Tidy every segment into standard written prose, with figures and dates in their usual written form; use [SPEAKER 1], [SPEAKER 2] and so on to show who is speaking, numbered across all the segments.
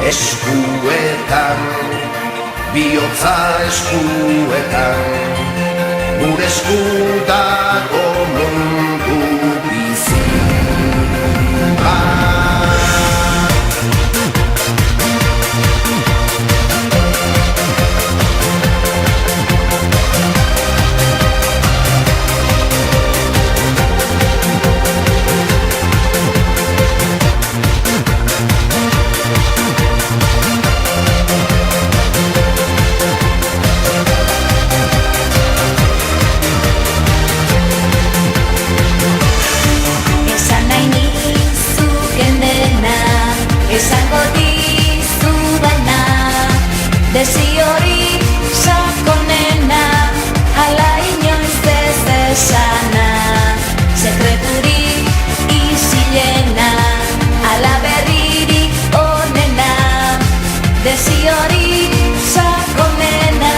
[SPEAKER 1] eskuetan, bihotza eskuetan, gure esku dago mundu bizi bat.
[SPEAKER 2] Esango dizu baina, desiorik sakonena, ala inoiz ez esana, sekreturik isilena, ala berririk onena, desiorik sakonena,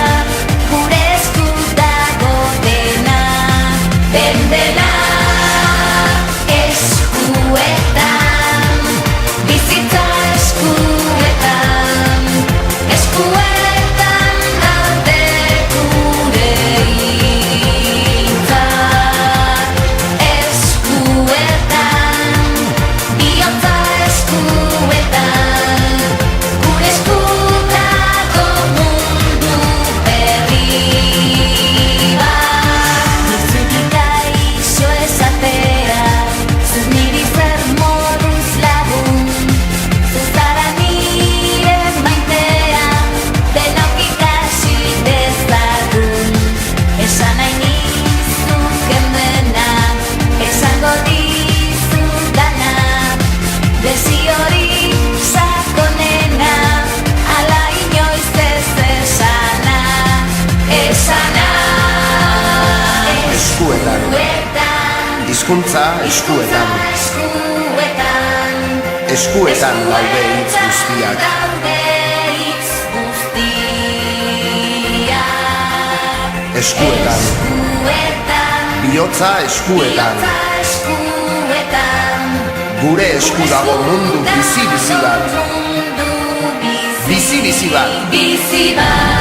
[SPEAKER 2] gure esku dago dena, dena eskuetan.
[SPEAKER 1] Hizkuntza eskuetan, eskuetan daude hitz guztiak. Eskuetan, bihotza eskuetan, gure esku dago mundu bizi-bizi bat. Bizi-bizi bat.